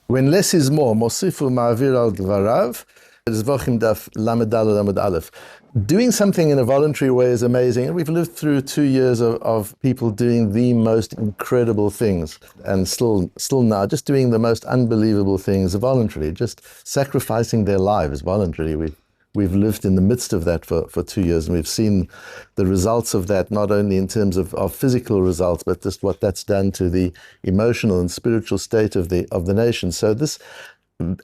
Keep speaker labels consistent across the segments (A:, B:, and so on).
A: When less is more, mוסיף ומעביר על דבריו, Zevachim Daf Lamed Aleph. Doing something in a voluntary way is amazing, and we've lived through 2 years of people doing the most incredible things, and still now, just doing the most unbelievable things voluntarily, just sacrificing their lives voluntarily. We've lived in the midst of that for 2 years, and we've seen the results of that, not only in terms of physical results, but just what that's done to the emotional and spiritual state of the nation. So this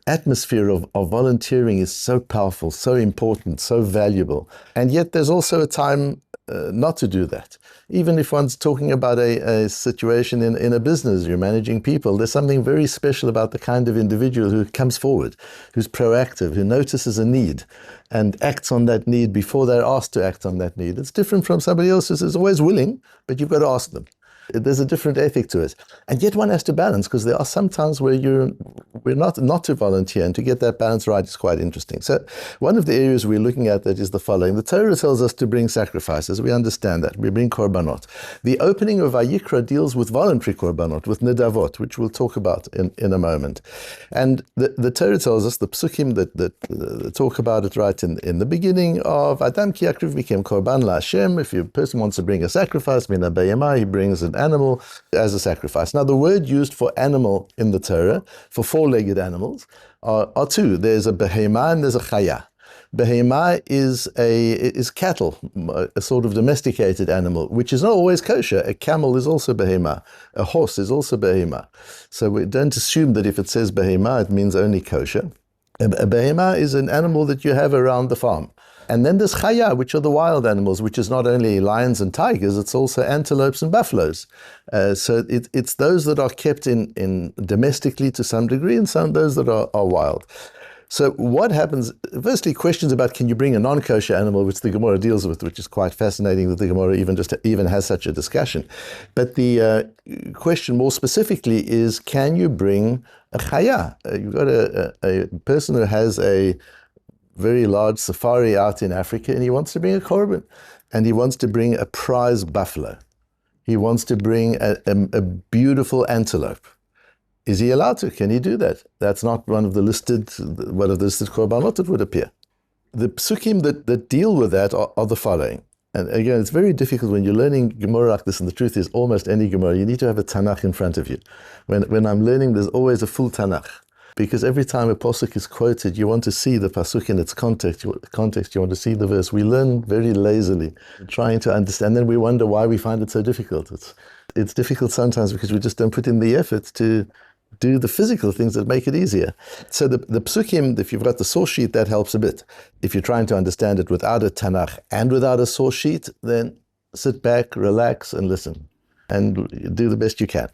A: atmosphere of volunteering is so powerful, so important, so valuable. And yet there's also a time not to do that. Even if one's talking about a situation in a business, you're managing people, there's something very special about the kind of individual who comes forward, who's proactive, who notices a need and acts on that need before they're asked to act on that need. It's different from somebody else who's always willing, but you've got to ask them. There's a different ethic to it. And yet one has to balance, because there are some times where we're not to volunteer, and to get that balance right is quite interesting. So one of the areas we're looking at that is the following. The Torah tells us to bring sacrifices. We understand that. We bring korbanot. The opening of Vayikra deals with voluntary korbanot, with nedavot, which we'll talk about in a moment. And the Torah tells us, the psukim that talk about it right in the beginning of Adam ki yakriv became korban laHashem. If a person wants to bring a sacrifice, min habayama, he brings an animal as a sacrifice. Now, the word used for animal in the Torah, for four-legged animals, are two. There's a behema and there's a chaya. Behema is cattle, a sort of domesticated animal, which is not always kosher. A camel is also behema. A horse is also behema. So we don't assume that if it says behema, it means only kosher. A behema is an animal that you have around the farm. And then there's chaya, which are the wild animals, which is not only lions and tigers, it's also antelopes and buffaloes. So it's those that are kept in domestically to some degree, and some those that are wild. So what happens, firstly, questions about can you bring a non-kosher animal, which the Gemara deals with, which is quite fascinating that the Gemara even has such a discussion. But the question more specifically is, can you bring a chaya? You've got a person who has a very large safari out in Africa, and he wants to bring a korban, and he wants to bring a prize buffalo. He wants to bring a beautiful antelope. Is he allowed to? Can he do that? That's not one of the listed korbanot, it would appear. The psukim that deal with that are the following. And again, it's very difficult when you're learning Gemara like this, and the truth is almost any Gemara, you need to have a Tanakh in front of you. When I'm learning, there's always a full Tanakh. Because every time a pasuk is quoted, you want to see the pasuk in its context. You want to see the verse. We learn very lazily, trying to understand. Then we wonder why we find it so difficult. It's difficult sometimes because we just don't put in the effort to do the physical things that make it easier. So the psukim, if you've got the source sheet, that helps a bit. If you're trying to understand it without a Tanakh and without a source sheet, then sit back, relax, and listen, and do the best you can.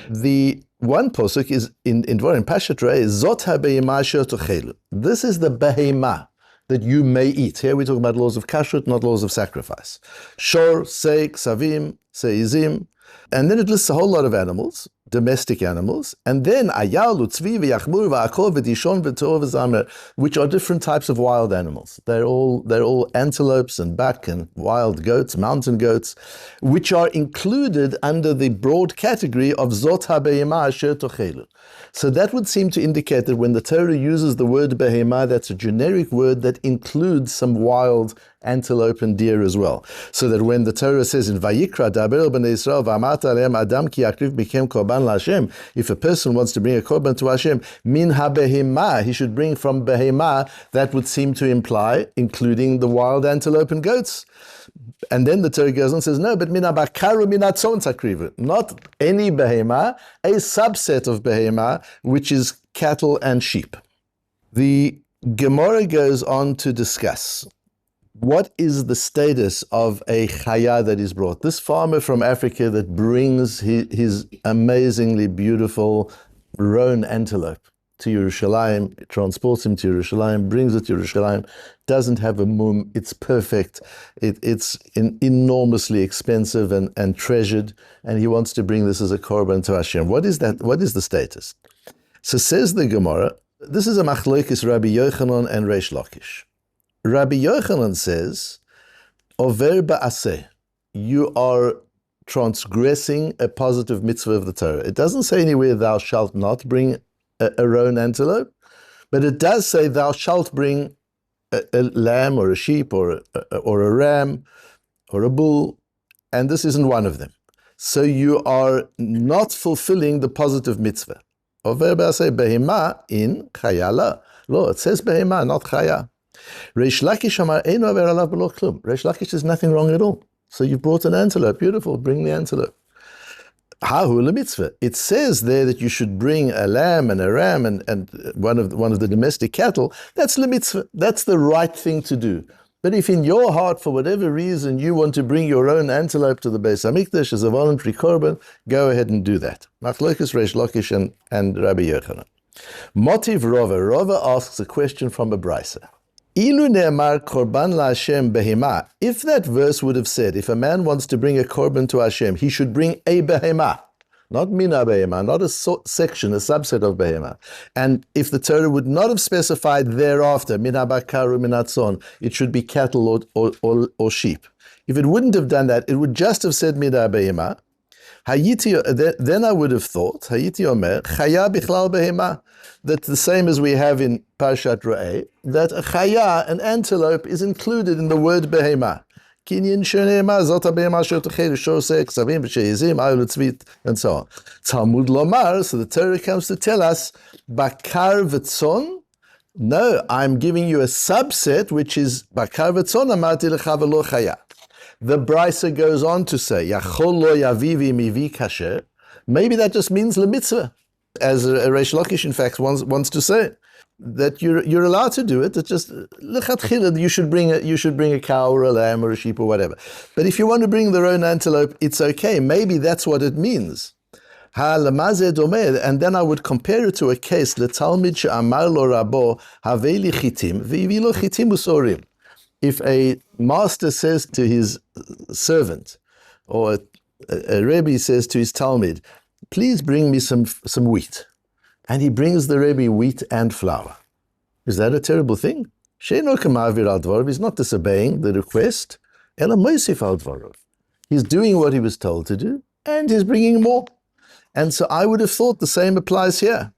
A: The one posuk is in Dvarim Pashat Rei, Zot ha-behema asher tochelu. This is the behema that you may eat. Here we're talking about laws of kashrut, not laws of sacrifice. Shor, sei, ksavim, seizim. And then it lists a whole lot of animals, domestic animals, and then ayal, utzvi, v'yachmur, v'akol, v'dishon, v'tor, v'zamer, which are different types of wild animals. They're all antelopes and buck and wild goats, mountain goats, which are included under the broad category of zot ha-behema asher tochelu. So that would seem to indicate that when the Torah uses the word behema, that's a generic word that includes some wild antelope and deer as well. So that when the Torah says in Vayikra, Daber b'nei Yisrael, v'amata alehem Adam ki yakriv became korban laHashem, if a person wants to bring a korban to Hashem, min ha-behema, he should bring from behema, that would seem to imply including the wild antelope and goats. And then the Torah goes on and says, no, but min ha-bakaru min ha-tzon takrivu, not any behema, a subset of behema, which is cattle and sheep. The Gemara goes on to discuss what is the status of a chaya that is brought. This farmer from Africa that brings his amazingly beautiful roan antelope to Yerushalayim, transports him to Yerushalayim, brings it to Yerushalayim, doesn't have a mum, it's perfect, it's enormously expensive and treasured, and he wants to bring this as a korban to Hashem. What is that? What is the status? So says the Gemara, this is a machlokes Rabbi Yochanan and Reish Lakish. Rabbi Yochanan says, over ba'aseh, you are transgressing a positive mitzvah of the Torah. It doesn't say anywhere thou shalt not bring a roan antelope, but it does say thou shalt bring a lamb or a sheep or a ram or a bull, and this isn't one of them. So you are not fulfilling the positive mitzvah. Over say behema in chaya la. Lo, it says behema, not chaya. Reish Lakish amar eino aver alav b'lo klum. Reish Lakish, there's nothing wrong at all. So you've brought an antelope. Beautiful, bring the antelope. Hahu le-mitzvah. It says there that you should bring a lamb and a ram and one of the domestic cattle. That's le-mitzvah. That's the right thing to do. But if in your heart, for whatever reason, you want to bring your own antelope to the Beis HaMikdash as a voluntary korban, go ahead and do that. Machlokes Reish Lakish and Rabbi Yochanan. Motiv Rava. Rava asks a question from a brisa. Ilu ne'amar korban la'Hashem behema. If that verse would have said, if a man wants to bring a korban to Hashem, he should bring a behema, not mina behema, not a section, a subset of behema. And if the Torah would not have specified thereafter, mina bakar mina tzon, it should be cattle or sheep. If it wouldn't have done that, it would just have said mina behema. Then I would have thought, Hayiti Omer, chaya bichlal behema, that the same as we have in Parshat Re'eh, that a chaya, an antelope, is included in the word behema. Kinyin sheneema, zota behema shotachel, shosek, savim, b'sheizim, ayul tzvit, and so on. Talmud lomar, so the Torah comes to tell us, bakar v'tzon, no, I'm giving you a subset, which is bakar v'tzon, amati lecha v'lo chaya. The brisa goes on to say, Yachol lo yavivi mivi kasher. Maybe that just means lemitzvah, as Reish Lakish in fact wants to say, that you're allowed to do it. That just lechatchila you should bring a cow or a lamb or a sheep or whatever. But if you want to bring their own antelope, it's okay. Maybe that's what it means. Ha lamazeh domeh, and then I would compare it to a case letalmid she'amar lo rabo haveli chitim v'ivi lo chitim usorim. If a master says to his servant, or a Rebbe says to his Talmud, please bring me some wheat, and he brings the Rebbe wheat and flour, is that a terrible thing? She'eno k'ma'avir al dvarav, he's not disobeying the request, ela mosif al dvarav. He's doing what he was told to do, and he's bringing more. And so I would have thought the same applies here.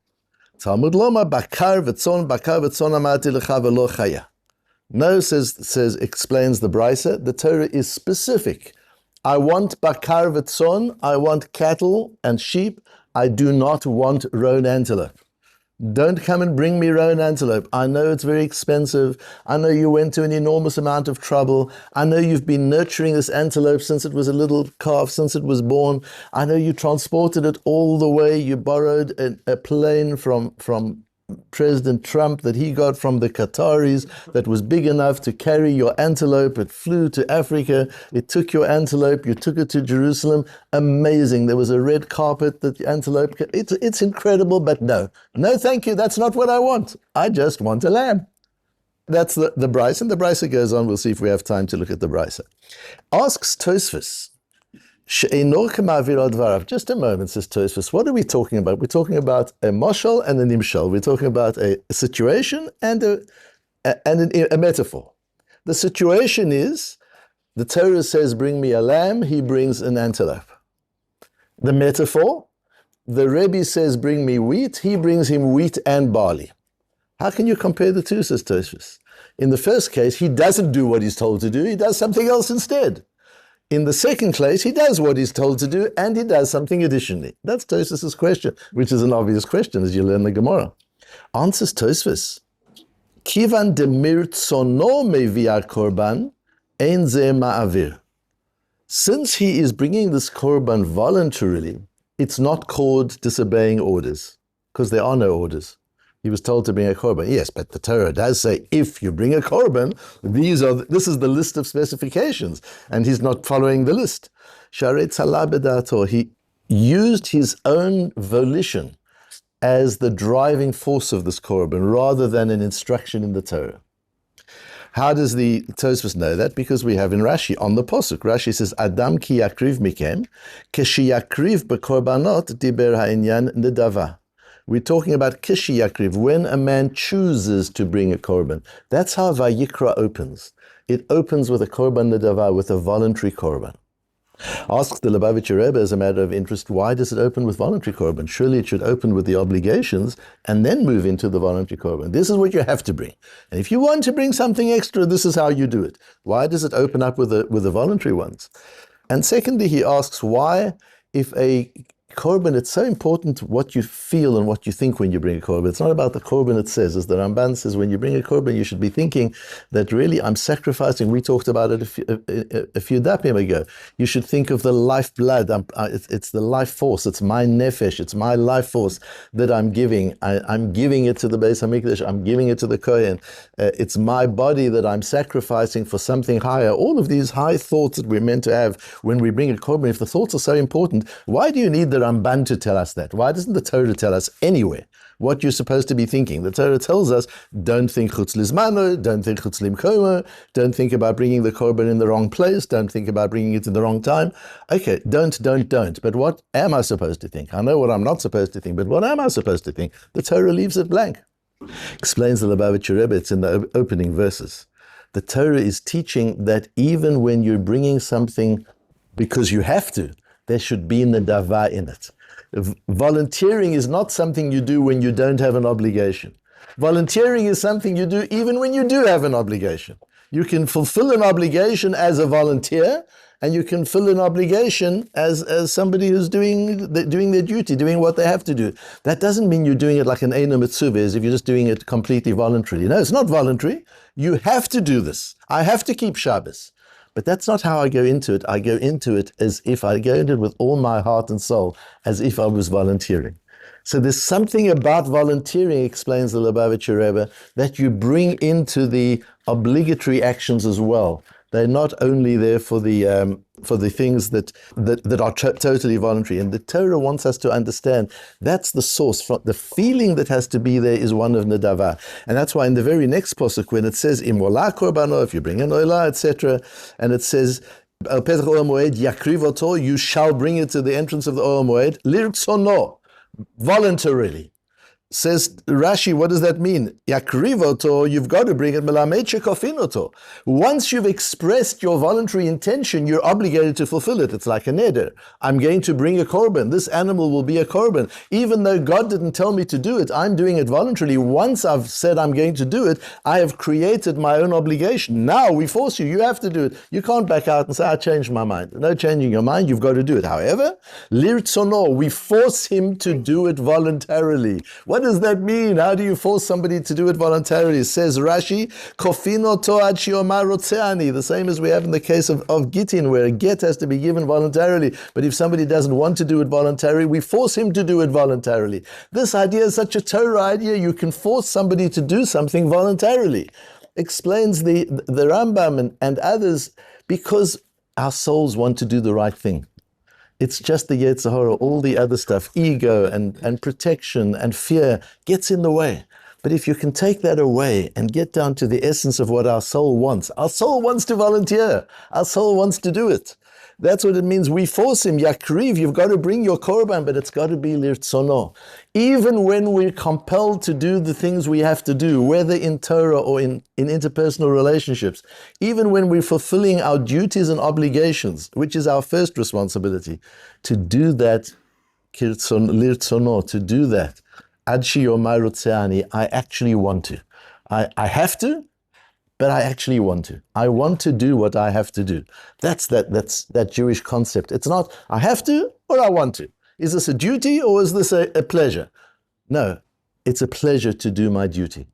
A: Talmud loma bakar v'tzon amati lecha v'lo chaya. No, explains the brisa, the Torah is specific. I want bakar v'tzon, I want cattle and sheep, I do not want roan antelope. Don't come and bring me roan antelope. I know it's very expensive. I know you went to an enormous amount of trouble. I know you've been nurturing this antelope since it was a little calf, since it was born. I know you transported it all the way. You borrowed a plane from President Trump that he got from the Qataris that was big enough to carry your antelope. It flew to Africa. It took your antelope. You took it to Jerusalem. Amazing. There was a red carpet that the antelope... It's incredible, but no, thank you. That's not what I want. I just want a lamb. That's the brisa, and the brisa goes on. We'll see if we have time to look at the brisa. Asks Tosfos, just a moment, says Tosfos. What are we talking about? We're talking about a moshel and a nimshal. We're talking about a situation and a metaphor. The situation is, the Torah says, bring me a lamb, he brings an antelope. The metaphor, the Rebbe says, bring me wheat, he brings him wheat and barley. How can you compare the two, says Tosfos? In the first case, he doesn't do what he's told to do, he does something else instead. In the second case, he does what he's told to do, and he does something additionally. That's Tosfos' question, which is an obvious question, as you learn the Gemara. Answers Tosfos, Kivan demir tzono meviar korban, ein ze ma'avir. Since he is bringing this korban voluntarily, it's not called disobeying orders, because there are no orders. He was told to bring a korban. Yes, but the Torah does say, if you bring a korban, this is the list of specifications, and he's not following the list. Sharei tzala b'dato, he used his own volition as the driving force of this korban, rather than an instruction in the Torah. How does the Tosfos know that? Because we have in Rashi, on the Posuk, Rashi says, Adam ki yakriv mikem, keshi yakriv b'korbanot diber ha'inyan nedava. We're talking about kishi yakriv, when a man chooses to bring a korban. That's how Vayikra opens. It opens with a korban nedava, with a voluntary korban. Asks the Lubavitcher Rebbe as a matter of interest, why does it open with voluntary korban? Surely it should open with the obligations and then move into the voluntary korban. This is what you have to bring. And if you want to bring something extra, this is how you do it. Why does it open up with the voluntary ones? And secondly, he asks why, if a korban, it's so important what you feel and what you think when you bring a korban. It's not about the korban it says. As the Ramban says, when you bring a korban, you should be thinking that really I'm sacrificing. We talked about it a few dapim ago. You should think of the lifeblood. It's the life force. It's my nefesh. It's my life force that I'm giving. I'm giving it to the Beis HaMikdash. I'm giving it to the Kohen. It's my body that I'm sacrificing for something higher. All of these high thoughts that we're meant to have when we bring a korban, if the thoughts are so important, why do you need the Ramban to tell us that? Why doesn't the Torah tell us anywhere what you're supposed to be thinking? The Torah tells us, don't think chutz lizmano, don't think chutz limkomo, don't think about bringing the korban in the wrong place, don't think about bringing it in the wrong time. Okay, don't. But what am I supposed to think? I know what I'm not supposed to think, but what am I supposed to think? The Torah leaves it blank. Explains the Lubavitcher Rebbe, it's in the opening verses. The Torah is teaching that even when you're bringing something because you have to, there should be nedava in it. Volunteering is not something you do when you don't have an obligation. Volunteering is something you do even when you do have an obligation. You can fulfill an obligation as a volunteer, and you can fill an obligation as somebody who's doing their duty, doing what they have to do. That doesn't mean you're doing it like an Eina Mitzvah, as if you're just doing it completely voluntarily. No, it's not voluntary. You have to do this. I have to keep Shabbos. But that's not how I go into it. I go into it as if I go into it with all my heart and soul, as if I was volunteering. So there's something about volunteering, explains the Lubavitcher Rebbe, that you bring into the obligatory actions as well. They're not only there for the things that are totally voluntary. And the Torah wants us to understand that's the source. The feeling that has to be there is one of nedava. And that's why in the very next pasuk, when it says, Im olah korbano, if you bring an olah, etc., and it says, Al Pesach Oel Moed yakriv oto, you shall bring it to the entrance of the Oel Moed, lirtzono, voluntarily. Says Rashi, what does that mean? Yakrivoto, you've got to bring it melamed shekofinoto. Once you've expressed your voluntary intention, you're obligated to fulfill it. It's like a neder. I'm going to bring a korban. This animal will be a korban. Even though God didn't tell me to do it, I'm doing it voluntarily. Once I've said I'm going to do it, I have created my own obligation. Now we force you. You have to do it. You can't back out and say, I changed my mind. No changing your mind. You've got to do it. However, lirtzono, we force him to do it voluntarily. What does that mean? How do you force somebody to do it voluntarily? Says Rashi, Kofino to'ad shi'omar rotzeani, the same as we have in the case of Gittin, where a get has to be given voluntarily. But if somebody doesn't want to do it voluntarily, we force him to do it voluntarily. This idea is such a Torah idea. You can force somebody to do something voluntarily. Explains the Rambam and others, because our souls want to do the right thing. It's just the Yetzer Hara, all the other stuff, ego and protection and fear gets in the way. But if you can take that away and get down to the essence of what our soul wants to volunteer. Our soul wants to do it. That's what it means. We force him. Yakriv, you've got to bring your korban, but it's got to be lirtzono. Even when we're compelled to do the things we have to do, whether in Torah or in interpersonal relationships, even when we're fulfilling our duties and obligations, which is our first responsibility, to do that, lirtzono, to do that, ad sheyomar rotzeani, I actually want to. I have to, but I actually want to. I want to do what I have to do. That's that Jewish concept. It's not, I have to or I want to. Is this a duty or is this a pleasure? No, it's a pleasure to do my duty.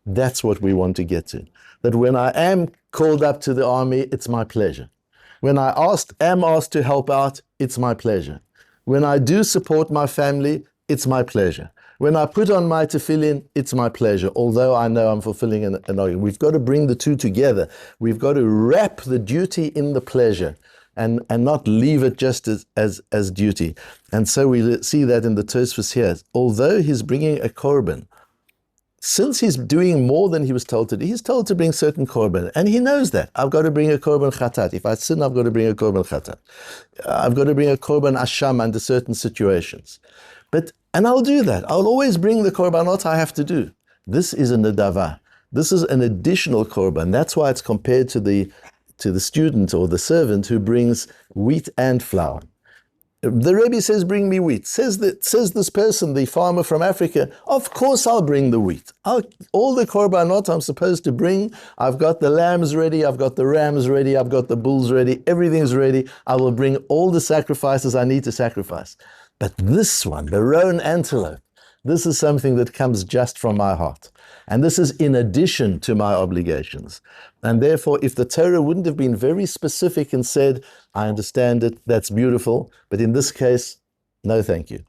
A: That's what we want to get to. That when I am called up to the army, it's my pleasure. When I am asked to help out, it's my pleasure. When I do support my family, it's my pleasure. When I put on my tefillin, it's my pleasure, although I know I'm fulfilling an obligation. We've got to bring the two together. We've got to wrap the duty in the pleasure and not leave it just as duty. And so we see that in the Tosfos here. Although he's bringing a korban, since he's doing more than he was told to do, he's told to bring certain korban, and he knows that. I've got to bring a korban chatat. If I sin, I've got to bring a korban chatat. I've got to bring a korban asham under certain situations. And I'll do that. I'll always bring the korbanot I have to do. This is a nedava. This is an additional korban. That's why it's compared to the to the student or the servant who brings wheat and flour. The Rebbe says, bring me wheat. Says this person, the farmer from Africa, of course I'll bring the wheat. All the korbanot I'm supposed to bring, I've got the lambs ready, I've got the rams ready, I've got the bulls ready, everything's ready. I will bring all the sacrifices I need to sacrifice. But this one, the roan antelope, this is something that comes just from my heart. And this is in addition to my obligations. And therefore, if the Torah wouldn't have been very specific and said, I understand it, that's beautiful, but in this case, no thank you.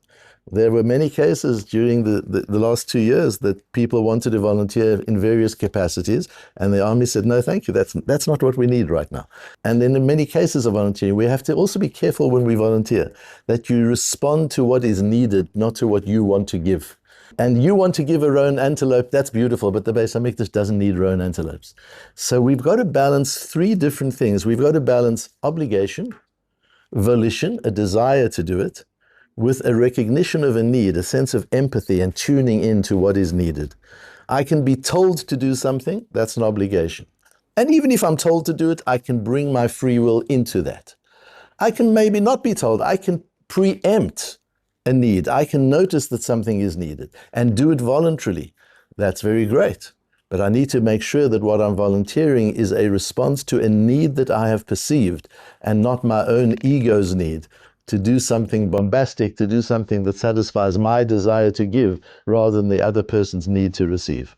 A: There were many cases during the last 2 years that people wanted to volunteer in various capacities, and the army said, no thank you, that's not what we need right now. And then in many cases of volunteering, we have to also be careful when we volunteer, that you respond to what is needed, not to what you want to give. And you want to give a roan antelope, that's beautiful, but the Beis HaMikdash doesn't need roan antelopes. So we've got to balance 3 different things. We've got to balance obligation, volition, a desire to do it, with a recognition of a need, a sense of empathy and tuning into what is needed. I can be told to do something, that's an obligation. And even if I'm told to do it, I can bring my free will into that. I can maybe not be told, I can preempt a need. I can notice that something is needed and do it voluntarily. That's very great. But I need to make sure that what I'm volunteering is a response to a need that I have perceived and not my own ego's need to do something bombastic, to do something that satisfies my desire to give rather than the other person's need to receive.